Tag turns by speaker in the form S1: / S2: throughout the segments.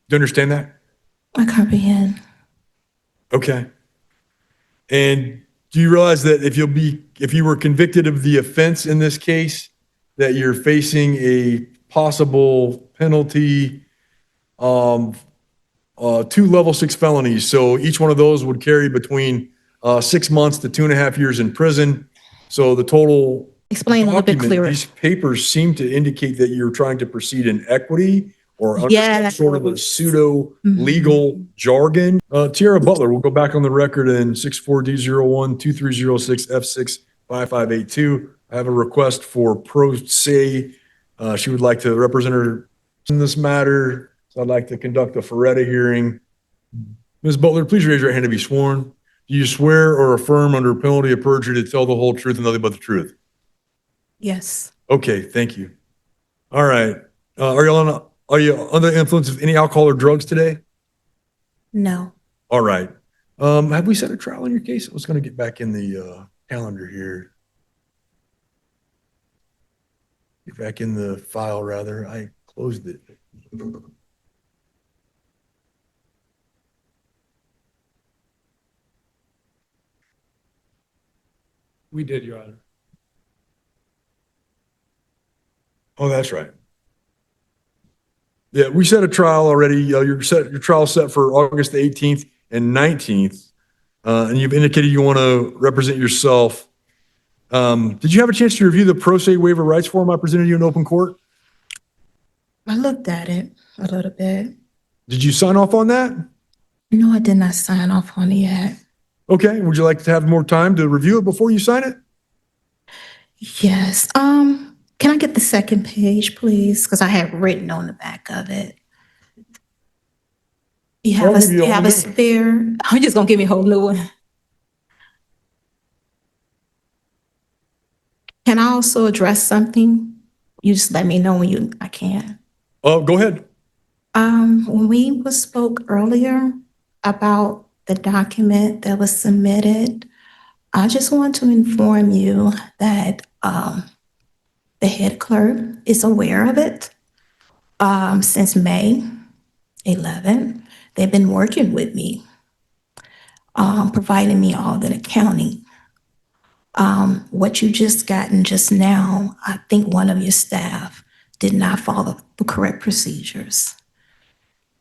S1: Do you understand that?
S2: I comprehend.
S1: Okay. And do you realize that if you were convicted of the offense in this case, that you're facing a possible penalty, um, two level 6 felonies. So each one of those would carry between 6 months to 2.5 years in prison. So the total
S2: Explain a little bit
S1: document,
S2: clearer.
S1: these papers seem to indicate that you're trying to proceed in equity or under some
S2: Yes.
S1: sort of a pseudo
S2: Mhm.
S1: legal jargon. Tierra Butler, we'll go back on the record in 64D012306F65582. I have a request for pro se. She would like to represent her in this matter. So I'd like to conduct a Ferretta hearing. Ms. Butler, please raise your hand to be sworn. Do you swear or affirm under penalty of perjury to tell the whole truth and nothing but the truth?
S2: Yes.
S1: Okay, thank you. All right. Are you under the influence of any alcohol or drugs today?
S2: No.
S1: All right. Have we set a trial on your case? I was going to get back in the calendar here. Get back in the file, rather. I closed it.
S3: We did, Your Honor.
S1: Oh, that's right. Yeah, we set a trial already. Your trial set for August the 18th and 19th, and you've indicated you want to represent yourself. Did you have a chance to review the pro se waiver rights form I presented you in open court?
S2: I looked at it a little bit.
S1: Did you sign off on that?
S2: No, I did not sign off on it yet.
S1: Okay. Would you like to have more time to review it before you sign it?
S2: Yes. Can I get the second page, please? Because I had written on the back of it. You have
S1: I'll give you
S2: you
S1: all
S2: have
S1: the
S2: a spare? I'm just gonna give me a whole new one. Can I also address something? You just let me know when I can.
S1: Oh, go ahead.
S2: When we spoke earlier about the document that was submitted, I just want to inform you that the head clerk is aware of it. Since May 11th, they've been working with me, providing me all the accounting. What you just gotten just now, I think one of your staff did not follow the correct procedures.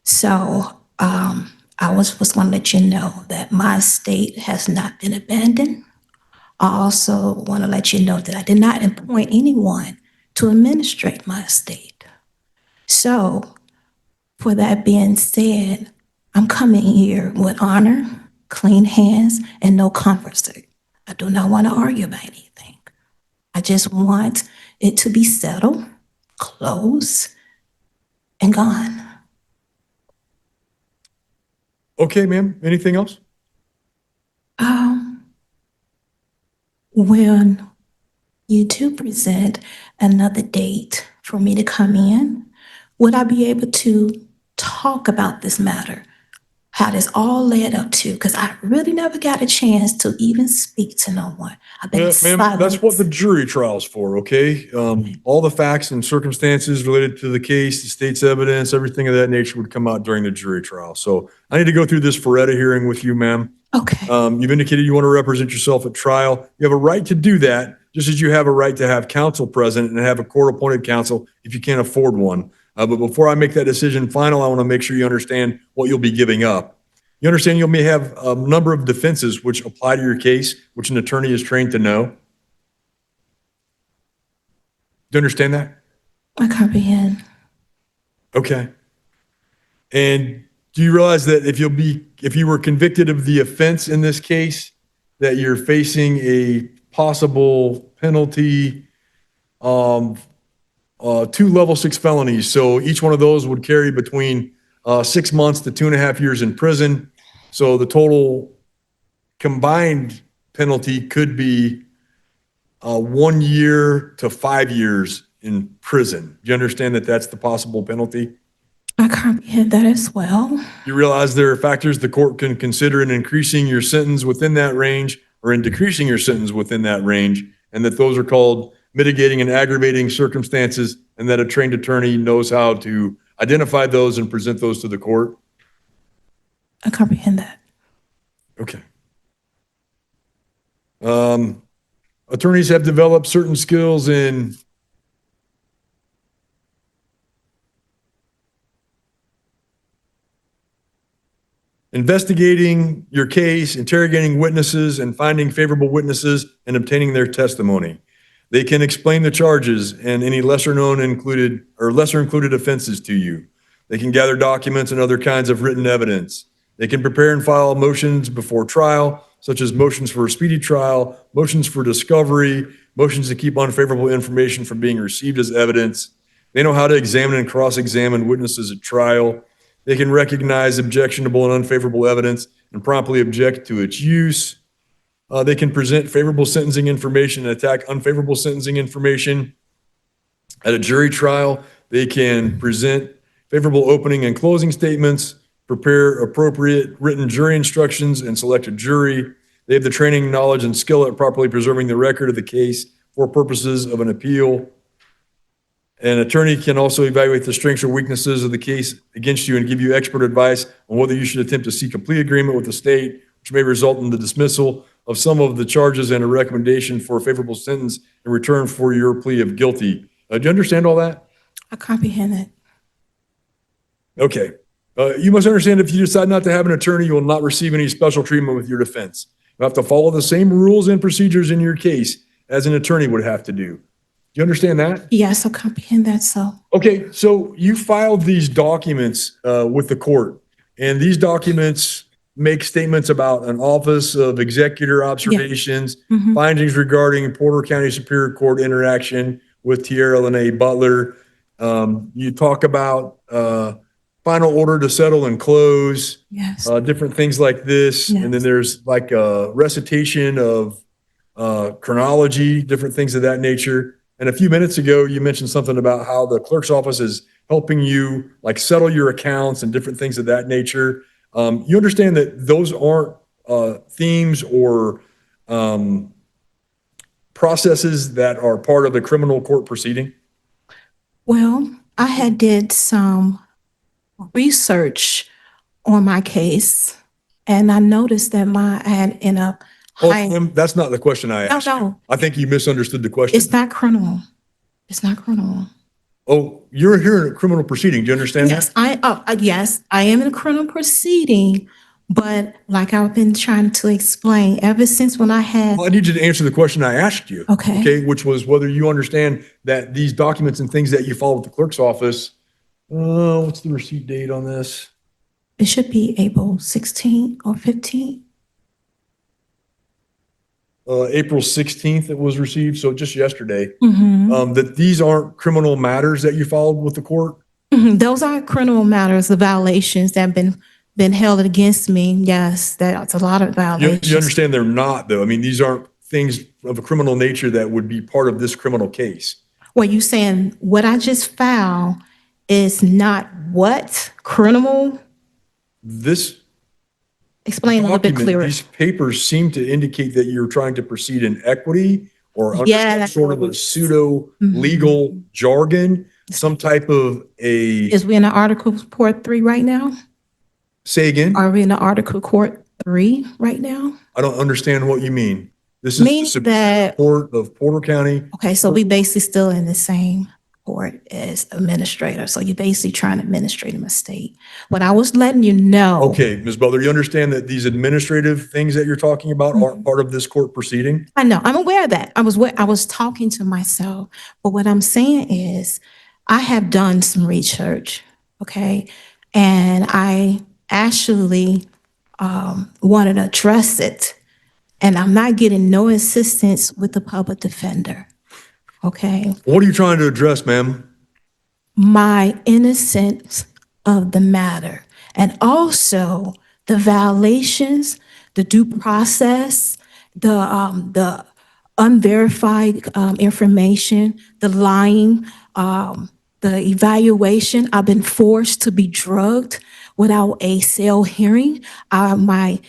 S2: So I was going to let you know that my estate has not been abandoned. I also want to let you know that I did not appoint anyone to administrate my estate. So, for that being said, I'm coming here with honor, clean hands, and no conversation. I do not want to argue about anything. I just want it to be settled, closed, and gone.
S1: Okay, ma'am. Anything else?
S2: When you do present another date for me to come in, would I be able to talk about this matter? How this all led up to, because I really never got a chance to even speak to no one. I've been
S1: Ma'am, that's what the
S2: silent.
S1: jury trial's for, okay? All the facts and circumstances related to the case, the state's evidence, everything of that nature would come out during the jury trial. So I need to go through this Ferretta hearing with you, ma'am.
S2: Okay.
S1: You've indicated you want to represent yourself at trial. You have a right to do that, just as you have a right to have counsel present and have a court-appointed counsel if you can't afford one. But before I make that decision final, I want to make sure you understand what you'll be giving up. You understand you may have a number of defenses which apply to your case, which an attorney is trained to know. Do you understand that?
S2: I comprehend.
S1: Okay. And do you realize that if you were convicted of the offense in this case, that you're facing a possible penalty, two level 6 felonies. So each one of those would carry between 6 months to 2.5 years in prison. So the total combined penalty could be 1 year to 5 years in prison. Do you understand that that's the possible penalty?
S2: I comprehend that as well.
S1: You realize there are factors the court can consider in increasing your sentence within that range or in decreasing your sentence within that range, and that those are called mitigating and aggravating circumstances, and that a trained attorney knows how to identify those and present those to the court?
S2: I comprehend that.
S1: Okay. Attorneys have developed certain skills in investigating your case, interrogating witnesses, and finding favorable witnesses and obtaining their testimony. They can explain the charges and any lesser included offenses to you. They can gather documents and other kinds of written evidence. They can prepare and file motions before trial, such as motions for a speedy trial, motions for discovery, motions to keep unfavorable information from being received as evidence. They know how to examine and cross-examine witnesses at trial. They can recognize objectionable and unfavorable evidence and promptly object to its use. They can present favorable sentencing information and attack unfavorable sentencing information. At a jury trial, they can present favorable opening and closing statements, prepare appropriate written jury instructions, and select a jury. They have the training, knowledge, and skill at properly preserving the record of the case for purposes of an appeal. An attorney can also evaluate the strengths or weaknesses of the case against you and give you expert advice on whether you should attempt to seek a plea agreement with the state, which may result in the dismissal of some of the charges and a recommendation for a favorable sentence in return for your plea of guilty. Do you understand all that?
S2: I comprehend that.
S1: Okay. You must understand if you decide not to have an attorney, you will not receive any special treatment with your defense. You have to follow the same rules and procedures in your case as an attorney would have to do. Do you understand that?
S2: Yes, I comprehend that. So,
S1: Okay, so you filed these documents with the court, and these documents make statements about an Office of Executor Observations, findings regarding Porter County Superior Court interaction with Tierra Lene Butler. You talk about final order to settle and close,
S2: yes.
S1: different things like this.
S2: Yes.
S1: And then there's like a recitation of chronology, different things of that nature. And a few minutes ago, you mentioned something about how the clerk's office is helping you like settle your accounts and different things of that nature. You understand that those aren't themes or processes that are part of the criminal court proceeding?
S2: Well, I had did some research on my case, and I noticed that I had ended up
S1: That's not the question I asked.
S2: No.
S1: I think you misunderstood the question.
S2: It's not criminal. It's not criminal.
S1: Oh, you're here in a criminal proceeding. Do you understand
S2: Yes,
S1: that?
S2: yes, I am in a criminal proceeding, but like I've been trying to explain, ever since when I had,
S1: Well, I need you to answer the question I asked you.
S2: Okay.
S1: Okay, which was whether you understand that these documents and things that you follow with the clerk's office, what's the receipt date on this?
S2: it should be April 16th or 15th.
S1: April 16th it was received, so just yesterday.
S2: Mm-hmm.
S1: That these aren't criminal matters that you followed with the court?
S2: Those are criminal matters, the violations that have been held against me. Yes, that's a lot of violations.
S1: You understand they're not, though. I mean, these aren't things of a criminal nature that would be part of this criminal case.
S2: Well, you saying what I just filed is not what criminal?
S1: This
S2: Explain a little bit
S1: document,
S2: clearer.
S1: these papers seem to indicate that you're trying to proceed in equity or under
S2: Yeah,
S1: some
S2: that's
S1: sort of a pseudo legal jargon, some type of a,
S2: Is we in the Article Court 3 right now?
S1: say again?
S2: Are we in the Article Court 3 right now?
S1: I don't understand what you mean. This is the
S2: Means
S1: Superior
S2: that,
S1: Court of Porter County.
S2: okay, so we basically still in the same court as administrator. So you're basically trying to administrate a mistake. What I was letting you know.
S1: Okay, Ms. Butler, you understand that these administrative things that you're talking about aren't part of this court proceeding?
S2: I know, I'm aware of that. I was talking to myself, but what I'm saying is I have done some research, okay? And I actually wanted to address it, and I'm not getting no assistance with the public defender, okay?
S1: What are you trying to address, ma'am?
S2: My innocence of the matter, and also the violations, the due process, the unverified information, the lying, the evaluation. I've been forced to be drugged without a cell hearing. My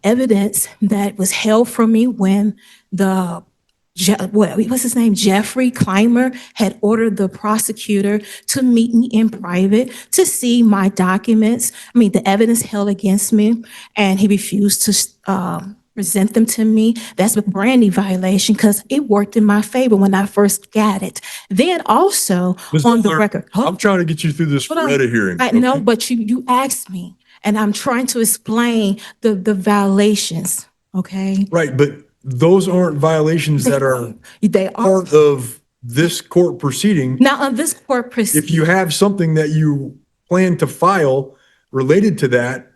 S2: evidence that was held from me when the What's his name? Jeffrey Clymer had ordered the prosecutor to meet me in private to see my documents. I mean, the evidence held against me, and he refused to present them to me. That's a Brandy violation because it worked in my favor when I first got it. Then also
S1: Ms.
S2: on the
S1: Butler,
S2: record.
S1: I'm trying to get you through this
S2: Hold on.
S1: Feretta hearing.
S2: I know,
S1: okay?
S2: but you asked me, and I'm trying to explain the violations. Okay.
S1: Right, but those aren't violations that are
S2: They are.
S1: part of this court proceeding.
S2: Now, on this court
S1: If
S2: proceeding,
S1: you have something that you plan to file related to that,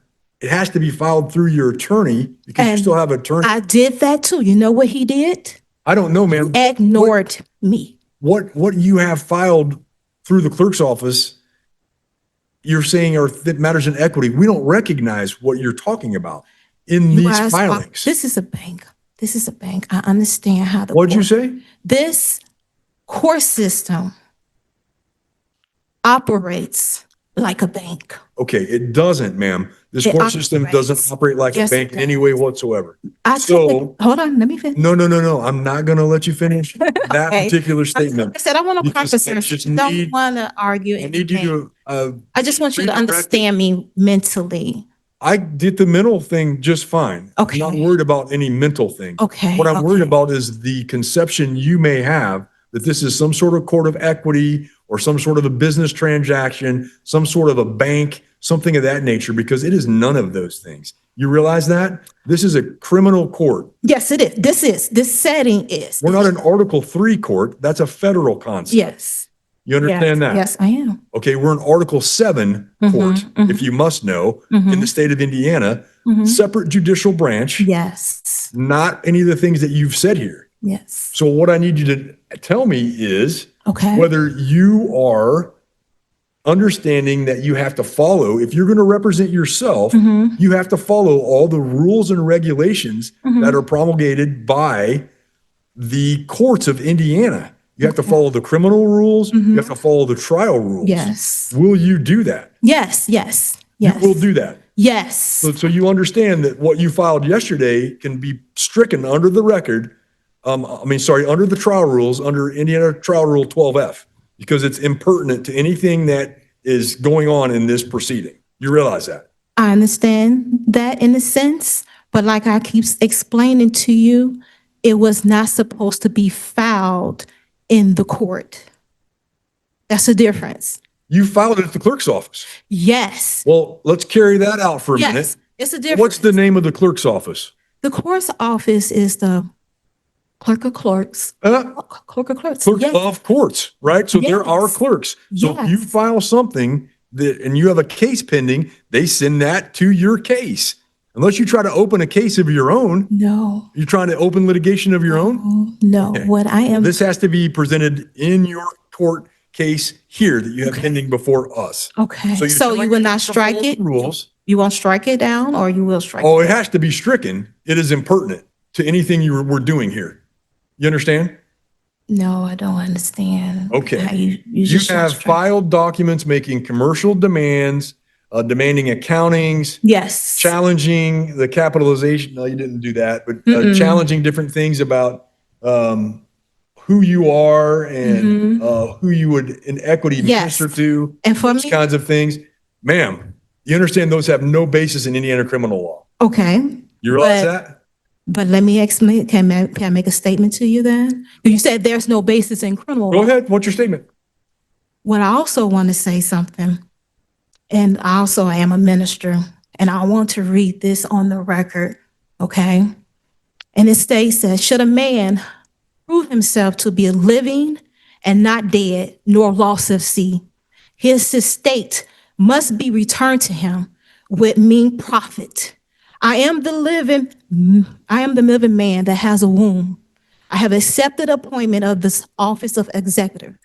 S1: it has to be filed through your attorney because you
S2: And
S1: still have attorney.
S2: I did that too. You know what he did?
S1: I don't know, ma'am.
S2: Ignored me.
S1: What you have filed through the clerk's office, you're saying are that matters in equity. We don't recognize what you're talking about in
S2: You
S1: these
S2: guys
S1: filings.
S2: this is a bank. This is a bank. I understand how the
S1: What'd you
S2: court-
S1: say?
S2: This court system operates like a bank.
S1: Okay, it doesn't, ma'am. This
S2: It
S1: court system
S2: operates.
S1: doesn't operate like a
S2: Yes,
S1: bank
S2: it
S1: in any way whatsoever.
S2: Hold on, let me finish.
S1: No, I'm not gonna let you finish that
S2: Okay.
S1: particular
S2: Like I
S1: statement.
S2: said, I want to
S1: Because I
S2: conference.
S1: just
S2: Don't
S1: need-
S2: want to argue.
S1: I need you
S2: anything.
S1: to,
S2: I just want you to
S1: redirect it.
S2: understand me mentally.
S1: I did the mental thing just fine.
S2: Okay.
S1: I'm not worried about any mental thing.
S2: Okay.
S1: What I'm worried
S2: okay.
S1: about is the conception you may have that this is some sort of court of equity or some sort of a business transaction, some sort of a bank, something of that nature, because it is none of those things. You realize that? This is a criminal court.
S2: Yes, it is. This setting is.
S1: We're not an Article 3 court. That's a federal concept.
S2: Yes.
S1: You understand
S2: yes,
S1: that?
S2: Yes, I am.
S1: Okay, we're an Article 7 court, if you must know, in the state of Indiana, separate judicial branch,
S2: Yes.
S1: not any of the things that you've said here.
S2: Yes.
S1: So what I need you to tell me is
S2: Okay.
S1: whether you are understanding that you have to follow, if you're going to represent yourself, you have to follow all the rules and regulations that are promulgated by the courts of Indiana. You have to follow the criminal rules. You have to follow the trial rules.
S2: Yes.
S1: Will you do that?
S2: Yes. Yes.
S1: You
S2: Yes.
S1: will do that.
S2: Yes.
S1: So you understand that what you filed yesterday can be stricken under the record. Under the trial rules, under Indiana Trial Rule 12F, because it's impertinent to anything that is going on in this proceeding. You realize that?
S2: I understand that in a sense, but like I keep explaining to you, it was not supposed to be filed in the court. That's the difference.
S1: You filed it at the clerk's office.
S2: Yes.
S1: Well, let's carry that out for a minute.
S2: Yes. It's a difference.
S1: What's the name of the clerk's office?
S2: The court's office is the clerk of clerks. Clerk of clerks.
S1: Clerk
S2: Yes.
S1: of courts, right? So there are
S2: Yes.
S1: clerks. So if you
S2: Yes.
S1: file something and you have a case pending, they send that to your case. Unless you try to open a case of your own,
S2: No.
S1: you're trying to open litigation of your own.
S2: No.
S1: Okay.
S2: What I am.
S1: This has to be presented in your court case here that you have pending before us.
S2: Okay.
S1: you're
S2: So you
S1: telling
S2: will
S1: me
S2: not
S1: to
S2: strike
S1: follow
S2: it?
S1: the Rules.
S2: You won't strike it down, or you will strike
S1: Oh,
S2: it?
S1: it has to be stricken. It is impertinent to anything we're doing here. You understand?
S2: No, I don't understand.
S1: Okay.
S2: How you
S1: You
S2: just
S1: have
S2: strike-
S1: filed documents making commercial demands, demanding accountings,
S2: Yes.
S1: challenging the capitalization. No, you didn't do that, but challenging different things about who you are and who you would in equity
S2: Yes.
S1: minister to,
S2: And for
S1: those
S2: me,
S1: kinds of things. Ma'am, you understand those have no basis in Indiana criminal law.
S2: okay.
S1: You realize
S2: But-
S1: that?
S2: But let me explain. Can I make a statement to you then? You said there's no basis in criminal
S1: Go
S2: law.
S1: ahead. What's your statement?
S2: What I also want to say something, and I also am a minister, and I want to read this on the record, okay? And it states that should a man prove himself to be living and not dead, nor lost of sea, his estate must be returned to him with mean profit. I am the living man that has a womb. I have accepted appointment of this office of executive.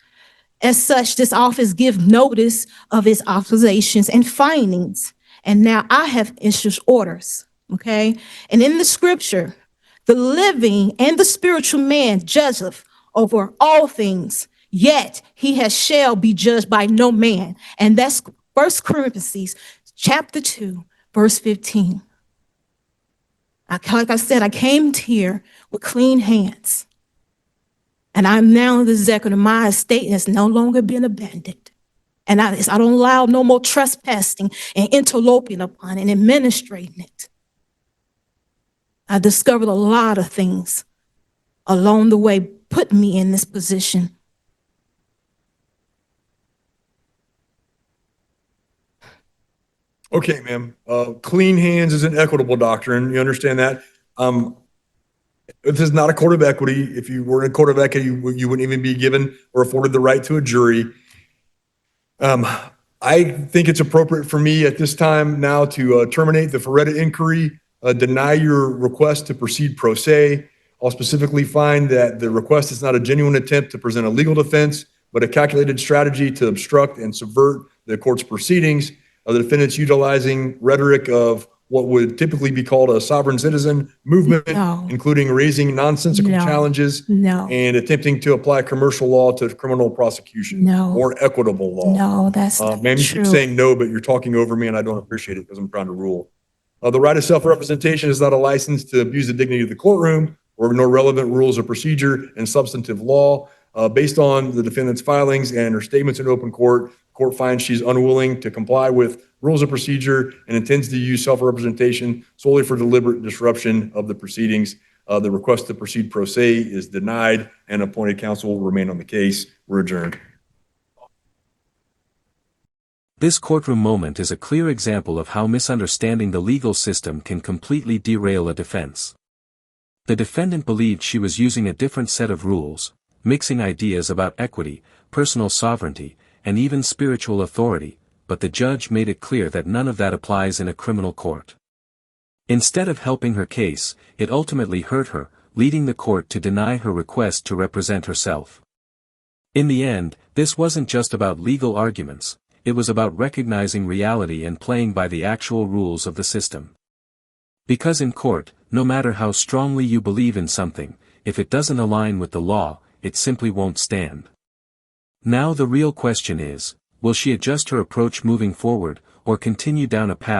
S2: As such, this office give notice of its authorizations and findings. And now I have issued orders, okay? And in the scripture, the living and the spiritual man judgeth over all things, yet he shall be judged by no man. And that's 1 Corinthians chapter 2, verse 15. Like I said, I came here with clean hands. And I'm now the executor. My estate has no longer been abandoned. And I don't allow no more trespassing and interloping upon and administrating it. I discovered a lot of things along the way, put me in this position.
S1: Okay, ma'am. Clean hands is an equitable doctrine. You understand that? This is not a court of equity. If you were in a court of equity, you wouldn't even be given or afforded the right to a jury. I think it's appropriate for me at this time now to terminate the Ferretta inquiry, deny your request to proceed pro se. I'll specifically find that the request is not a genuine attempt to present a legal defense, but a calculated strategy to obstruct and subvert the court's proceedings. The defendant's utilizing rhetoric of what would typically be called a sovereign citizen movement,
S2: No.
S1: including raising nonsensical
S2: No.
S1: challenges
S2: No.
S1: and attempting to apply commercial law to criminal prosecution
S2: No.
S1: or equitable law.
S2: No, that's not
S1: Ma'am, you
S2: true.
S1: keep saying no, but you're talking over me and I don't appreciate it because I'm trying to rule. The right of self-representation is not a license to abuse the dignity of the courtroom or nor relevant rules of procedure and substantive law. Based on the defendant's filings and her statements in open court, court finds she's unwilling to comply with rules of procedure and intends to use self-representation solely for deliberate disruption of the proceedings. The request to proceed pro se is denied and appointed counsel will remain on the case. We're adjourned.
S4: This courtroom moment is a clear example of how misunderstanding the legal system can completely derail a defense. The defendant believed she was using a different set of rules, mixing ideas about equity, personal sovereignty, and even spiritual authority, but the judge made it clear that none of that applies in a criminal court. Instead of helping her case, it ultimately hurt her, leading the court to deny her request to represent herself. In the end, this wasn't just about legal arguments, it was about recognizing reality and playing by the actual rules of the system. Because in court, no matter how strongly you believe in something, if it doesn't align with the law, it simply won't stand. Now the real question is, will she adjust her approach moving forward, or continue down a path